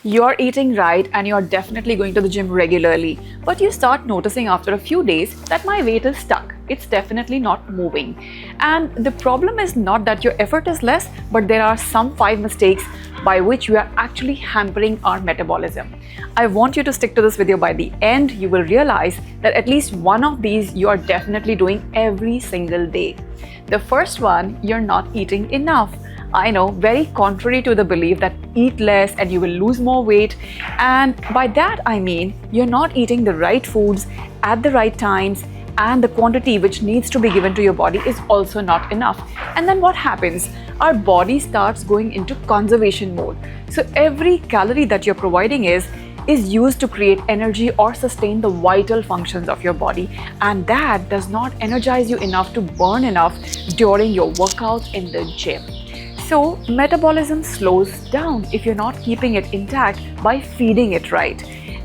You're eating right and you're definitely going to the gym regularly, but you start noticing after a few days that my weight is stuck. It's definitely not moving. And the problem is not that your effort is less, but there are some 5 mistakes by which we are actually hampering our metabolism. I want you to stick to this video. By the end, you will realize that at least one of these you are definitely doing every single day. The first one, you're not eating enough. I know, very contrary to the belief that eat less and you will lose more weight. And by that I mean you're not eating the right foods at the right times, and the quantity which needs to be given to your body is also not enough. And then what happens? Our body starts going into conservation mode. So every calorie that you're providing is used to create energy or sustain the vital functions of your body, and that does not energize you enough to burn enough during your workouts in the gym. So metabolism slows down if you're not keeping it intact by feeding it right,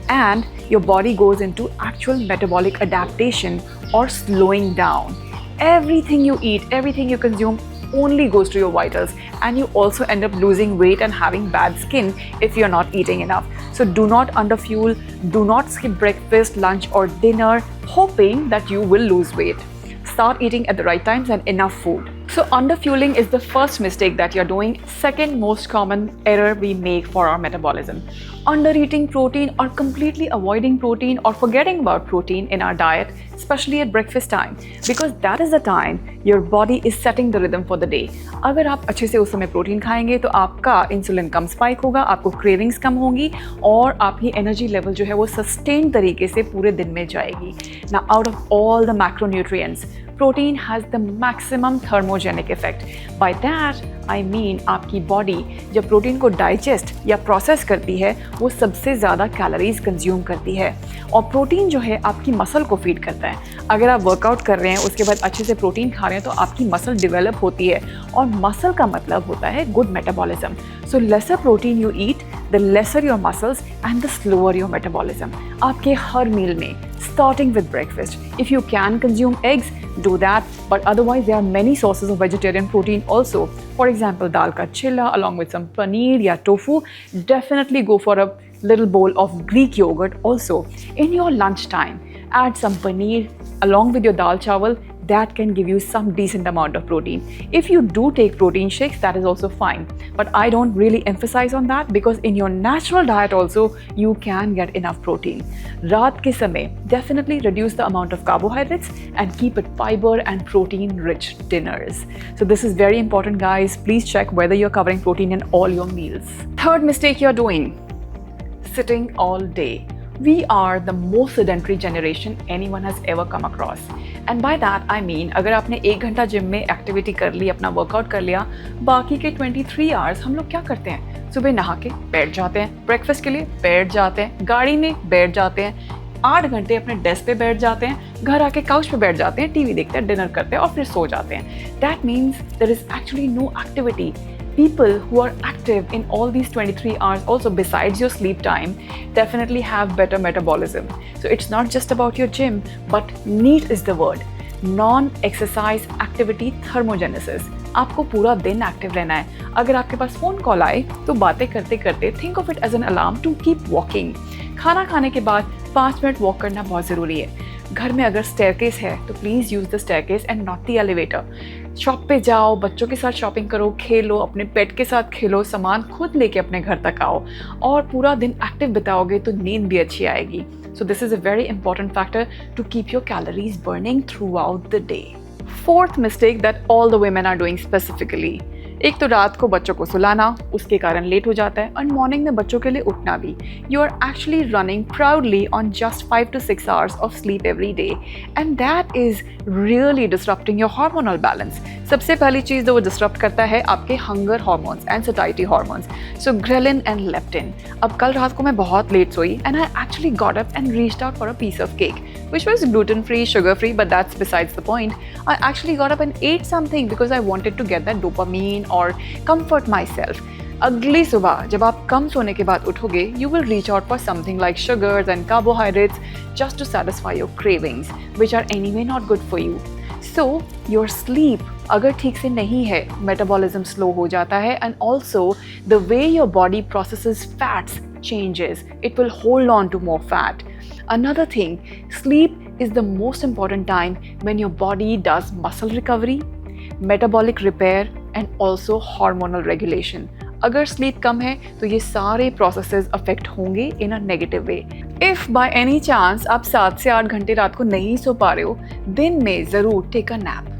and your body goes into actual metabolic adaptation or slowing down. Everything you eat, everything you consume only goes to your vitals, and you also end up losing weight and having bad skin if you're not eating enough. So do not underfuel, do not skip breakfast, lunch or dinner hoping that you will lose weight. Start eating at the right times and enough food. So underfueling is the first mistake that you're doing. Second most common error we make for our metabolism: under-eating protein or completely avoiding protein or forgetting about protein in our diet, especially at breakfast time, because that is the time your body is setting the rhythm for the day. अगर आप अच्छे से उस समय protein खाएंगे तो आपका insulin कम spike होगा, आपको क्रेविंग्स कम होंगी और आपकी एनर्जी लेवल जो है वो सस्टेन तरीके से पूरे दिन में जाएगी. Now out of all the macronutrients, protein has the maximum thermogenic effect. By that I mean आपकी बॉडी जब प्रोटीन को डाइजेस्ट या प्रोसेस करती है वो सबसे ज़्यादा कैलोरीज कंज्यूम करती है, और प्रोटीन जो है आपकी मसल को फीड करता है. अगर आप वर्कआउट कर रहे हैं उसके बाद अच्छे से प्रोटीन खा रहे हैं तो आपकी मसल डेवलप होती है, और मसल का मतलब होता है good metabolism. So lesser protein you eat, the lesser your muscles and the slower your metabolism. आपके हर मील में, starting with breakfast, if you can consume eggs, do that, but otherwise there are many sources of vegetarian protein also. For example, dal ka chilla along with some paneer ya tofu. Definitely go for a little bowl of Greek yogurt also. In your lunch time, add some paneer along with your dal chawal. That can give you some decent amount of protein. If you do take protein shakes, that is also fine, but I don't really emphasize on that because in your natural diet also you can get enough protein. रात के समय definitely reduce the amount of carbohydrates and keep it fiber and protein rich dinners. So this is very important, guys. Please check whether you're covering protein in all your meals. Third mistake you're doing: sitting all day. We are the most sedentary generation anyone has ever come across. And by that I mean अगर आपने 1 घंटा gym में activity कर ली, अपना workout कर लिया, बाकी के 23 आवर्स हम लोग क्या करते हैं? सुबह नहा के बैठ जाते हैं, ब्रेकफास्ट के लिए बैठ जाते हैं, गाड़ी में बैठ जाते हैं, 8 घंटे अपने डेस्क पे बैठ जाते हैं, घर आके काउच पे बैठ जाते हैं, टीवी देखते हैं, डिनर करते हैं और फिर सो जाते हैं. That means there is actually no activity. People who are active in all these 23 hours also besides your sleep time definitely have better metabolism. So it's not just about your gym, but NEAT is the word: non-exercise activity thermogenesis. आपको पूरा दिन active रहना है. अगर आपके पास phone call आए तो बातें करते करते think of it as an alarm to keep walking. खाना खाने के बाद 5 मिनट वॉक करना बहुत ज़रूरी है. घर में अगर स्टेयरकेस है तो please use the staircase and not the elevator. Shop पे जाओ, बच्चों के साथ शॉपिंग करो, खेलो, अपने पेट के साथ खेलो, सामान खुद लेके अपने घर तक आओ, और पूरा दिन एक्टिव बिताओगे तो नींद भी अच्छी आएगी. So this is a very important factor to keep your calories burning throughout the day. Fourth mistake that all the women are doing specifically: एक तो रात को बच्चों को सुलाना, उसके कारण लेट हो जाता है, और मॉर्निंग में बच्चों के लिए उठना भी. You are actually running proudly on just 5 to 6 hours of sleep every day, and that is really disrupting your hormonal balance. सबसे पहली चीज़ जो वो डिसरप्ट करता है आपके hunger hormones and satisfactory hormones, so ghrelin and leptin. अब कल रात को मैं बहुत लेट सोई and I actually got up and reached out for a piece of cake which was gluten free, sugar free, but that's besides the point. I actually got up and ate something because I wanted to get that dopamine or comfort myself. अगली सुबह जब आप कम सोने के बाद उठोगे, you will reach out for something like sugars and carbohydrates just to satisfy your cravings, which are anyway not good for you. So your sleep अगर ठीक से नहीं है, मेटाबॉलिज्म स्लो हो जाता है and also the way your body processes fats changes. It will hold on to more fat. Another thing, sleep is the most important time when your body does muscle recovery, metabolic repair and also hormonal regulation. अगर sleep कम है तो ये सारे processes affect होंगे in a negative way. If by any chance आप 7 से 8 घंटे रात को नहीं सो पा रहे हो, दिन में जरूर take a nap.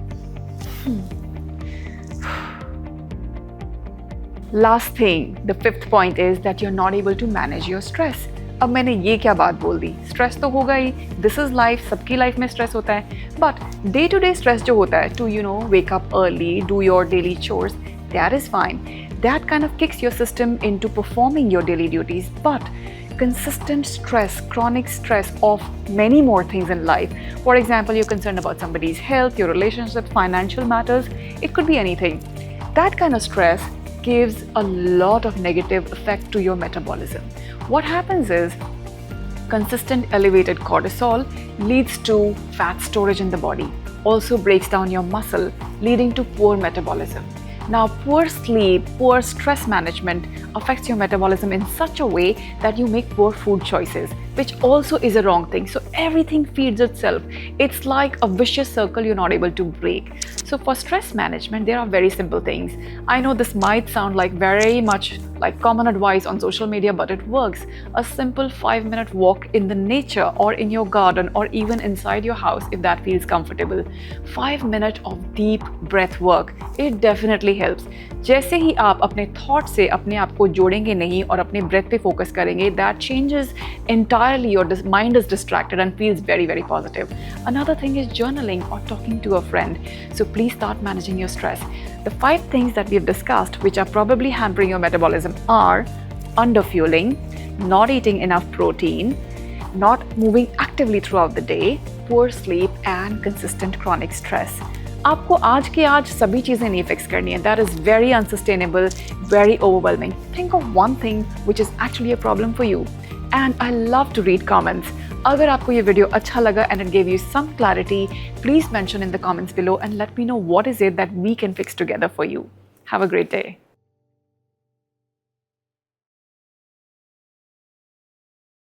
Last thing, the fifth point is that you're not able to manage your stress. अब मैंने ये क्या बात बोल दी, स्ट्रेस तो होगा ही, दिस इज लाइफ, सबकी लाइफ में स्ट्रेस होता है, but day to day stress जो होता है, to wake up early, do your daily chores, that is fine. That kind of kicks your system into performing your daily duties, but consistent stress, chronic stress of many more things in life. For example, you're concerned about somebody's health, your relationship, financial matters, it could be anything. That kind of stress gives a lot of negative effect to your metabolism. What happens is consistent elevated cortisol leads to fat storage in the body, also breaks down your muscle, leading to poor metabolism. Now, poor sleep, poor stress management affects your metabolism in such a way that you make poor food choices, which also is a wrong thing. So everything feeds itself. It's like a vicious circle you're not able to break. So for stress management, there are very simple things. I know this might sound like very much like common advice on social media, but it works. A simple 5-minute walk in the nature or in your garden or even inside your house if that feels comfortable. 5 minutes of deep breath work. It definitely helps. जैसे ही आप अपने thought से अपने आप को जोड़ेंगे नहीं और अपने ब्रेथ पे फोकस करेंगे, that changes entirely. Your mind is distracted and feels very, very positive. Another thing is journaling or talking to a friend. So please start managing your stress. The 5 things that we have discussed, which are probably hampering your metabolism, are underfueling, not eating enough protein, not moving actively throughout the day, poor sleep, and consistent chronic stress. आपको आज के आज सभी चीज़ें नहीं fix करनी है. That is very unsustainable, very overwhelming. Think of one thing which is actually a problem for you. And I love to read comments. अगर आपको ये वीडियो अच्छा लगा and it gave you some clarity, please mention in the comments below and let me know what is it that we can fix together for you. Have a great day.